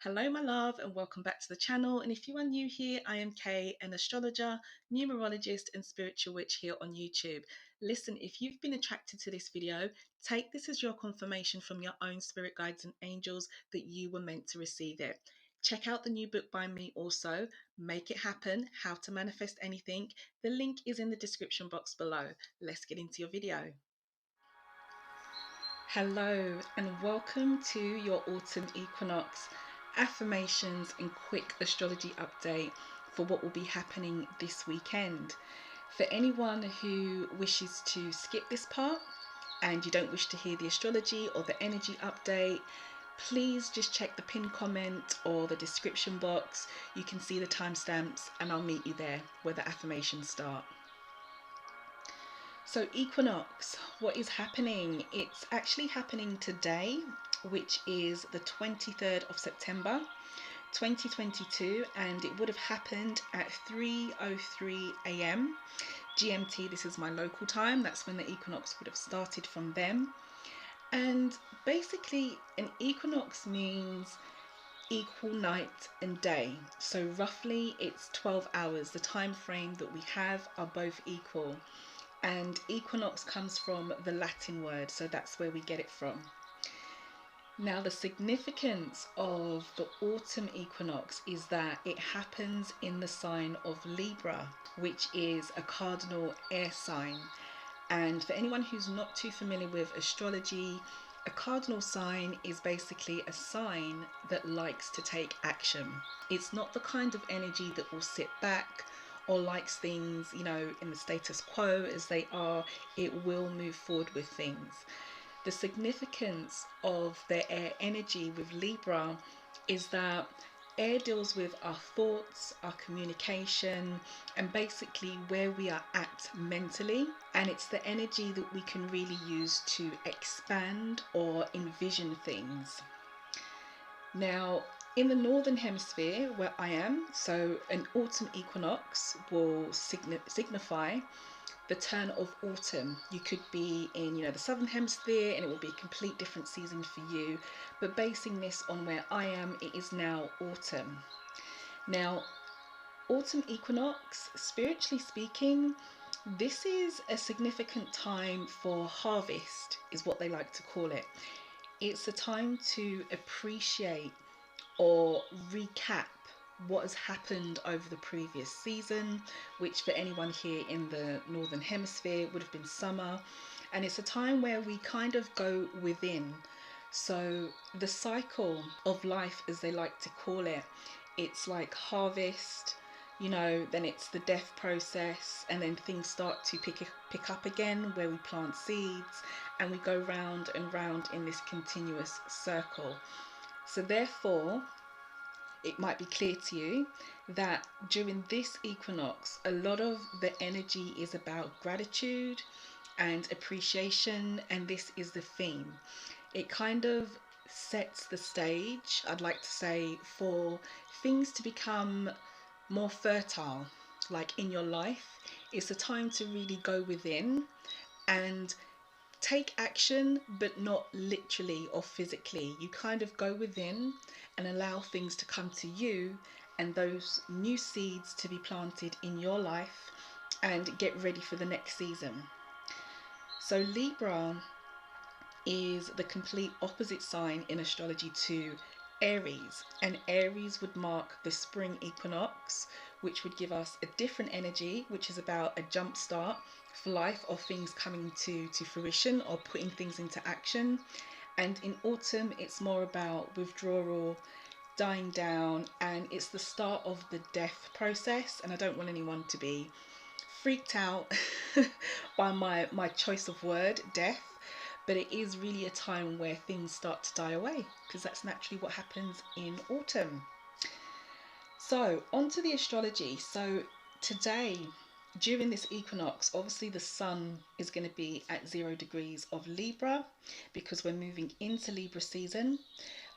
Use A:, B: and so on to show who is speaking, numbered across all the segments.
A: Hello, my love, and welcome back to the channel. And if you are new here, I am Kay, an astrologer, numerologist, and spiritual witch here on YouTube. Listen, if you've been attracted to this video, take this as your confirmation from your own spirit guides and angels that you were meant to receive it. Check out the new book by me also, Make It Happen, How to Manifest Anything. The link is in the description box below. Let's get into your video. Hello, and welcome to your Autumn Equinox affirmations and quick astrology update for what will be happening this weekend. For anyone who wishes to skip this part and you don't wish to hear the astrology or the energy update, please just check the pinned comment or the description box. You can see the timestamps and I'll meet you there where the affirmations start. So equinox, what is happening? It's actually happening today, which is the 23rd of September 2022, and it would have happened at 3:03 a.m. GMT. This is my local time. That's when the equinox would have started from them. And basically an equinox means equal night and day. So roughly it's 12 hours. The time frame that we have are both equal. And equinox comes from the Latin word, so that's where we get it from. Now, the significance of the autumn equinox is that it happens in the sign of Libra, which is a cardinal air sign. And for anyone who's not too familiar with astrology, a cardinal sign is basically a sign that likes to take action. It's not the kind of energy that will sit back or likes things, in the status quo as they are. It will move forward with things. The significance of their air energy with Libra is that air deals with our thoughts, our communication, and basically where we are at mentally. And it's the energy that we can really use to expand or envision things. Now, in the northern hemisphere where I am, so an autumn equinox will signify the turn of autumn. You could be in, the southern hemisphere and it will be a complete different season for you. But basing this on where I am, it is now autumn. Now, autumn equinox, spiritually speaking, this is a significant time for harvest, is what they like to call it. It's a time to appreciate or recap what has happened over the previous season, which for anyone here in the northern hemisphere would have been summer. And it's a time where we kind of go within. So the cycle of life, as they like to call it, it's like harvest, then it's the death process, and then things start to pick up again where we plant seeds and we go round and round in this continuous circle. So therefore, it might be clear to you that during this equinox, a lot of the energy is about gratitude and appreciation, and this is the theme. It kind of sets the stage, I'd like to say, for things to become more fertile, like in your life. It's a time to really go within and take action, but not literally or physically. You kind of go within and allow things to come to you and those new seeds to be planted in your life and get ready for the next season. So Libra is the complete opposite sign in astrology to Aries, and Aries would mark the spring equinox, which would give us a different energy, which is about a jump start for life, or things coming to fruition or putting things into action. And in autumn, it's more about withdrawal, dying down, and it's the start of the death process. And I don't want anyone to be freaked out by my choice of word, death, but it is really a time where things start to die away, because that's naturally what happens in autumn. So onto the astrology. So today, during this equinox, obviously the sun is going to be at 0 degrees of Libra because we're moving into Libra season.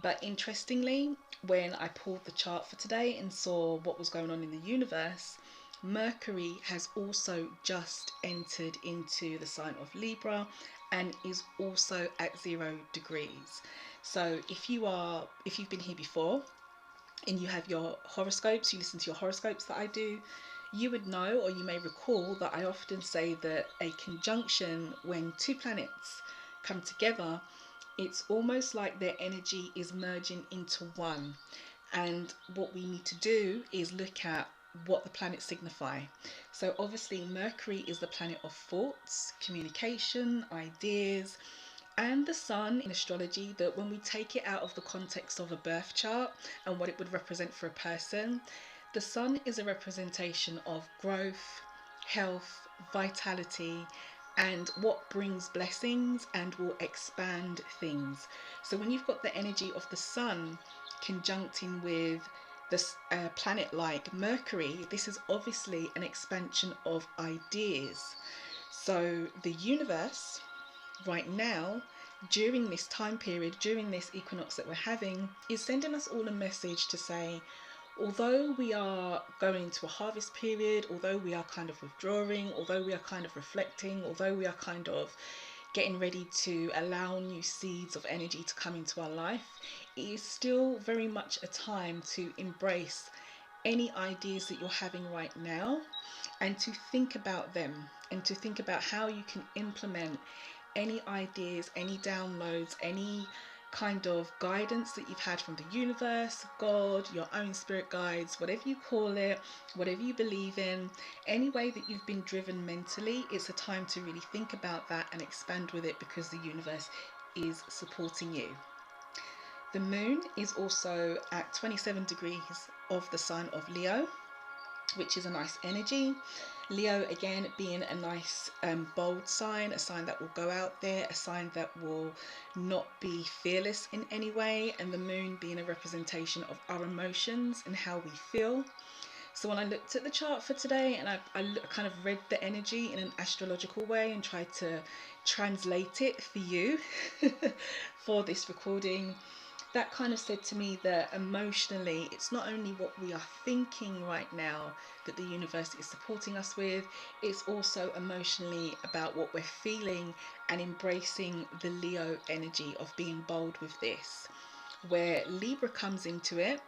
A: But interestingly, when I pulled the chart for today and saw what was going on in the universe, Mercury has also just entered into the sign of Libra and is also at 0 degrees. So if you've been here before, and you have your horoscopes, you listen to your horoscopes that I do, you would know, or you may recall, that I often say that a conjunction, when two planets come together, it's almost like their energy is merging into one. And what we need to do is look at what the planets signify. So obviously Mercury is the planet of thoughts, communication, ideas, and the sun in astrology, that when we take it out of the context of a birth chart and what it would represent for a person, the sun is a representation of growth, health, vitality, and what brings blessings and will expand things. So when you've got the energy of the sun conjuncting with this planet like Mercury, this is obviously an expansion of ideas. So the universe right now, during this time period, during this equinox that we're having, is sending us all a message to say, although we are going into a harvest period, although we are kind of withdrawing, although we are kind of reflecting, although we are kind of getting ready to allow new seeds of energy to come into our life, it is still very much a time to embrace any ideas that you're having right now, and to think about them, and to think about how you can implement any ideas, any downloads, any kind of guidance that you've had from the universe, God, your own spirit guides, whatever you call it, whatever you believe in, any way that you've been driven mentally. It's a time to really think about that and expand with it, because the universe is supporting you. The moon is also at 27 degrees of the sign of Leo, which is a nice energy. Leo, again, being a nice bold sign, a sign that will go out there, a sign that will not be fearless in any way, and the moon being a representation of our emotions and how we feel. So when I looked at the chart for today, and I kind of read the energy in an astrological way and tried to translate it for you for this recording, that kind of said to me that emotionally, it's not only what we are thinking right now that the universe is supporting us with, it's also emotionally about what we're feeling, and embracing the Leo energy of being bold with this. Where Libra comes into it,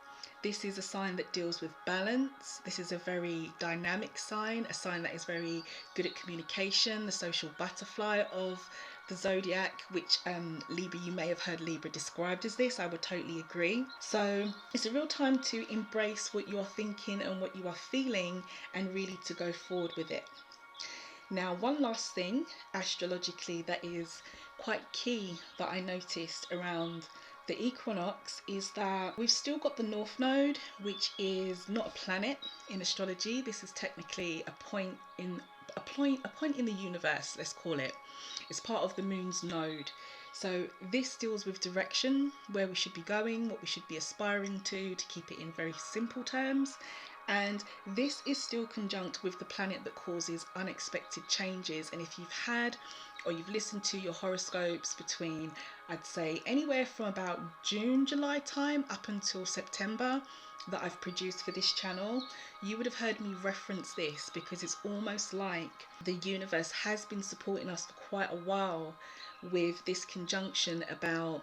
A: this is a sign that deals with balance. This is a very dynamic sign, a sign that is very good at communication, the social butterfly of the zodiac, which Libra, you may have heard Libra described as this. I would totally agree. So it's a real time to embrace what you're thinking and what you are feeling, and really to go forward with it. Now, one last thing astrologically that is quite key that I noticed around the equinox is that we've still got the North Node, which is not a planet in astrology. This is technically a point in the universe, let's call it. It's part of the moon's node. So this deals with direction, where we should be going, what we should be aspiring to keep it in very simple terms. And this is still conjunct with the planet that causes unexpected changes. And if you've had, or you've listened to your horoscopes between, I'd say anywhere from about June, July time up until September that I've produced for this channel, you would have heard me reference this, because it's almost like the universe has been supporting us for quite a while with this conjunction about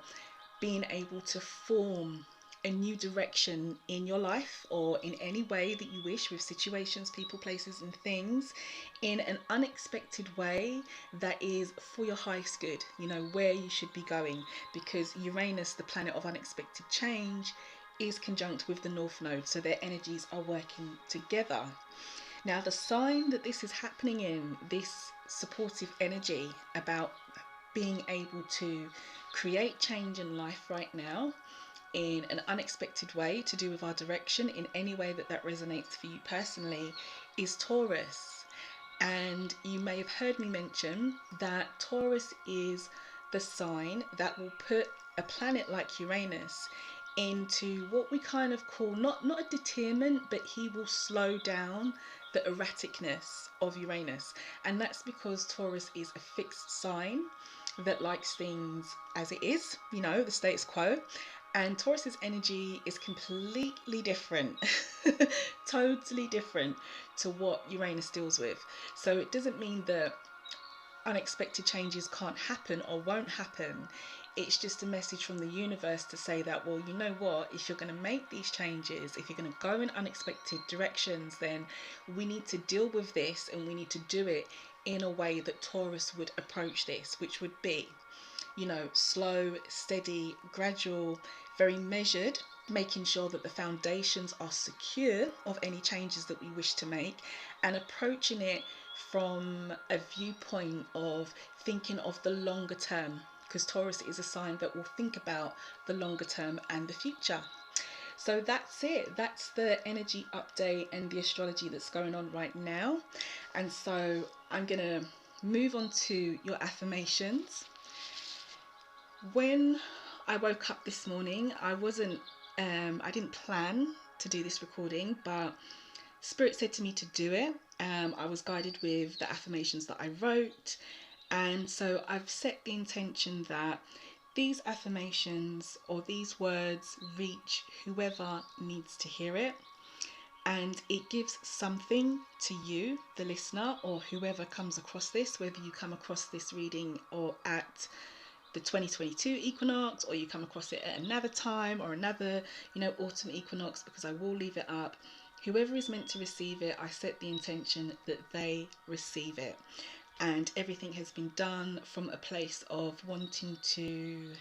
A: being able to form a new direction in your life, or in any way that you wish, with situations, people, places and things, in an unexpected way that is for your highest good, you know, where you should be going, because Uranus, the planet of unexpected change, is conjunct with the North Node, so their energies are working together. Now, the sign that this is happening in, this supportive energy about being able to create change in life right now in an unexpected way, to do with our direction in any way that that resonates for you personally, is Taurus. And you may have heard me mention that Taurus is the sign that will put a planet like Uranus into what we kind of call not a deterrent, but he will slow down the erraticness of Uranus. And that's because Taurus is a fixed sign that likes things as it is, you know, the status quo. And Taurus's energy is completely different, totally different to what Uranus deals with. So it doesn't mean that unexpected changes can't happen or won't happen. It's just a message from the universe to say that, well, you know what, if you're going to make these changes, if you're going to go in unexpected directions, then we need to deal with this, and we need to do it in a way that Taurus would approach this, which would be, you know, slow, steady, gradual, very measured, making sure that the foundations are secure of any changes that we wish to make, and approaching it from a viewpoint of thinking of the longer term, because Taurus is a sign that will think about the longer term and the future. So that's it. That's the energy update and the astrology that's going on right now. And so I'm going to move on to your affirmations. When I woke up this morning, I didn't plan to do this recording, but Spirit said to me to do it. I was guided with the affirmations that I wrote, and so I've set the intention that these affirmations or these words reach whoever needs to hear it, and it gives something to you, the listener, or whoever comes across this, whether you come across this reading or at the 2022 equinox, or you come across it at another time or another, you know, autumn equinox, because I will leave it up. Whoever is meant to receive it, I set the intention that they receive it. And everything has been done from a place of wanting to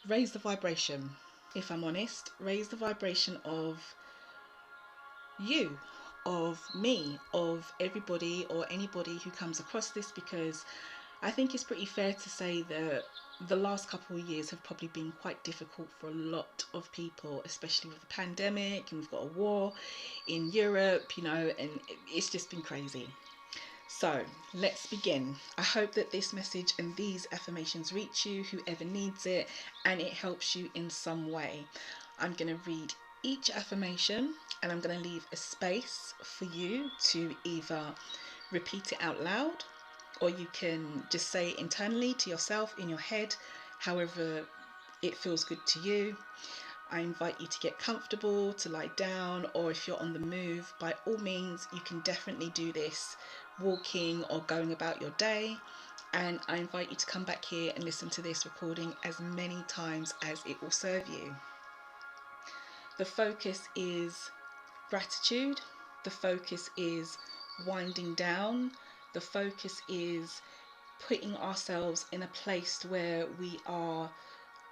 A: raise the vibration, if I'm honest, raise the vibration of you, of me, of everybody or anybody who comes across this, because I think it's pretty fair to say that the last couple of years have probably been quite difficult for a lot of people, especially with the pandemic, and we've got a war in Europe, you know, and it's just been crazy. So let's begin. I hope that this message and these affirmations reach you, whoever needs it, and it helps you in some way. I'm going to read each affirmation, and I'm going to leave a space for you to either repeat it out loud, or you can just say it internally to yourself in your head, however it feels good to you. I invite you to get comfortable, to lie down, or if you're on the move, by all means, you can definitely do this walking or going about your day. And I invite you to come back here and listen to this recording as many times as it will serve you. The focus is gratitude. The focus is winding down. The focus is putting ourselves in a place where we are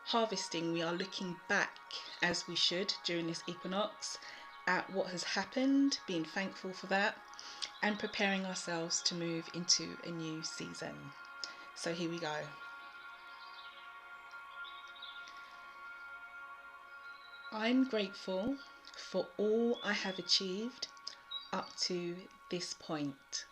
A: harvesting, we are looking back, as we should during this equinox, at what has happened, being thankful for that, and preparing ourselves to move into a new season. So here we go. I'm grateful for all I have achieved up to this point.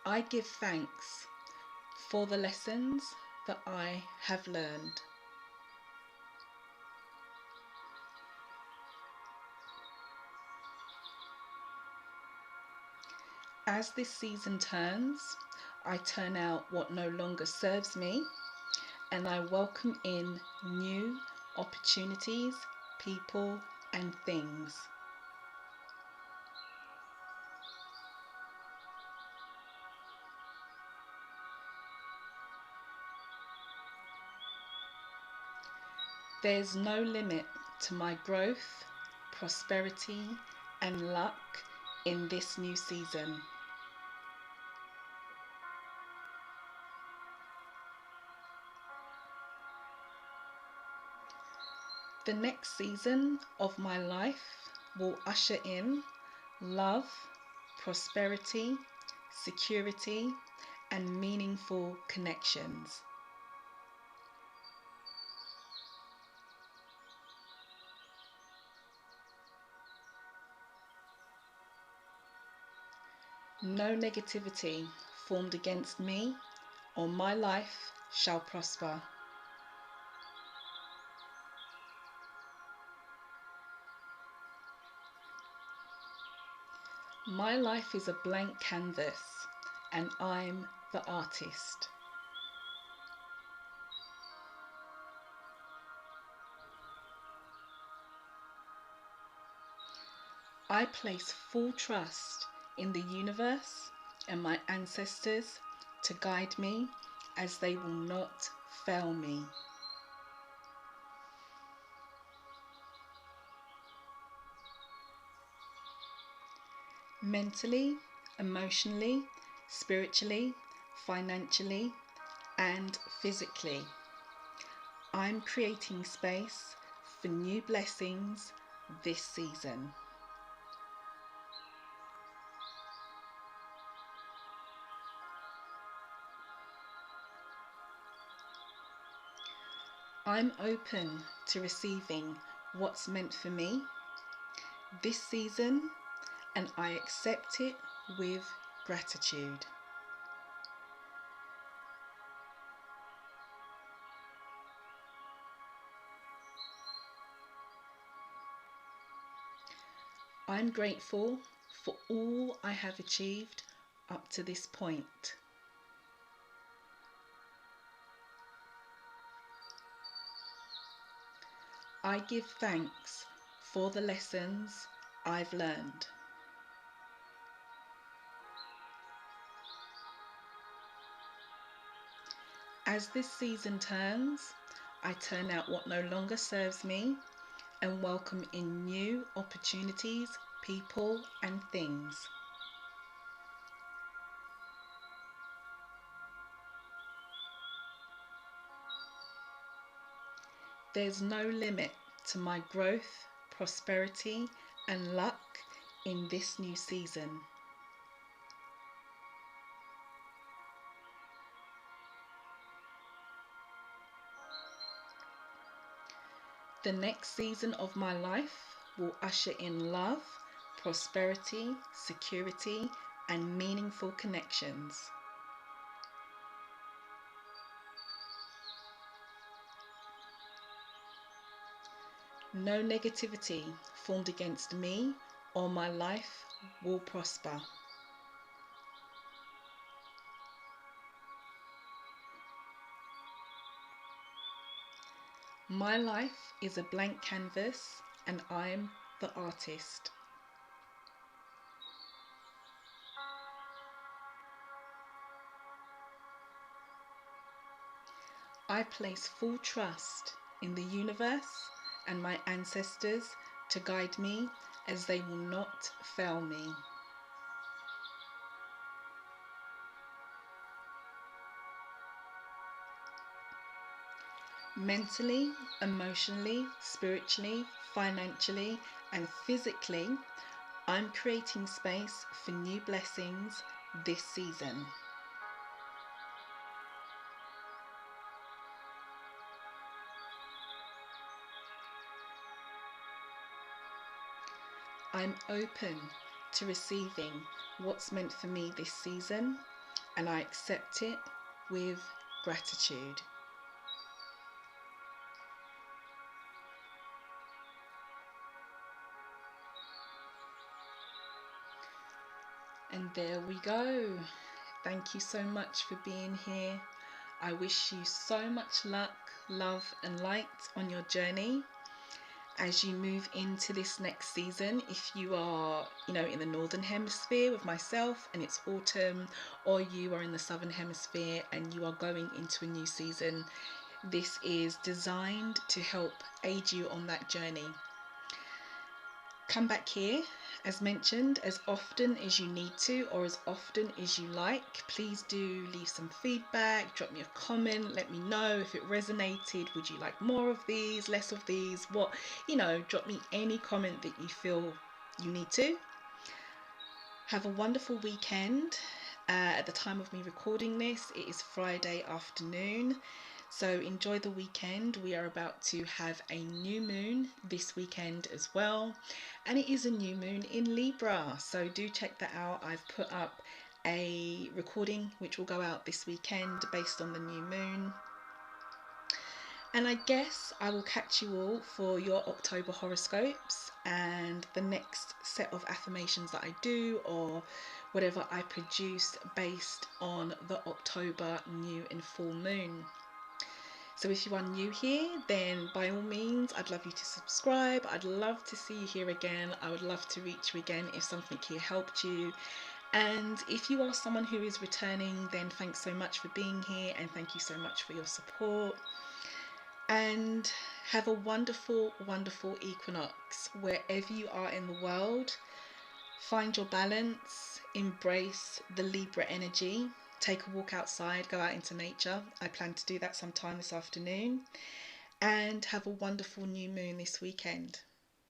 A: I give thanks for the lessons that I have learned. As this season turns, I turn out what no longer serves me, and I welcome in new opportunities, people, and things. There's no limit to my growth, prosperity, and luck in this new season. The next season of my life will usher in love, prosperity, security, and meaningful connections. No negativity formed against me or my life shall prosper. My life is a blank canvas, and I'm the artist. I place full trust in the universe and my ancestors to guide me, as they will not fail me. Mentally, emotionally, spiritually, financially, and physically, I'm creating space for new blessings this season. I'm open to receiving what's meant for me this season, and I accept it with gratitude. I'm grateful for all I have achieved up to this point. I give thanks for the lessons I've learned. As this season turns, I turn out what no longer serves me and welcome in new opportunities, people, and things. There's no limit to my growth, prosperity, and luck in this new season. The next season of my life will usher in love, prosperity, security, and meaningful connections. No negativity formed against me or my life will prosper. My life is a blank canvas and I'm the artist. I place full trust in the universe and my ancestors to guide me, as they will not fail me. Mentally, emotionally, spiritually, financially, and physically, I'm creating space for new blessings this season. I'm open to receiving what's meant for me this season, and I accept it with gratitude. And there we go. Thank you so much for being here. I wish you so much luck, love, and light on your journey as you move into this next season. If you are, in the northern hemisphere with myself and it's autumn, or you are in the southern hemisphere and you are going into a new season, this is designed to help aid you on that journey. Come back here, as mentioned, as often as you need to, or as often as you like. Please do leave some feedback, drop me a comment, let me know if it resonated. Would you like more of these, less of these? Drop me any comment that you feel you need to. Have a wonderful weekend. At the time of me recording this, it is Friday afternoon. So enjoy the weekend. We are about to have a new moon this weekend as well. And it is a new moon in Libra. So do check that out. I've put up a recording which will go out this weekend based on the new moon. And I guess I will catch you all for your October horoscopes and the next set of affirmations that I do, or whatever I produce based on the October new and full moon. So if you are new here, then by all means, I'd love you to subscribe. I'd love to see you here again. I would love to reach you again if something here helped you. And if you are someone who is returning, then thanks so much for being here, and thank you so much for your support. And have a wonderful, wonderful equinox wherever you are in the world. Find your balance, embrace the Libra energy, take a walk outside, go out into nature. I plan to do that sometime this afternoon. And have a wonderful new moon this weekend.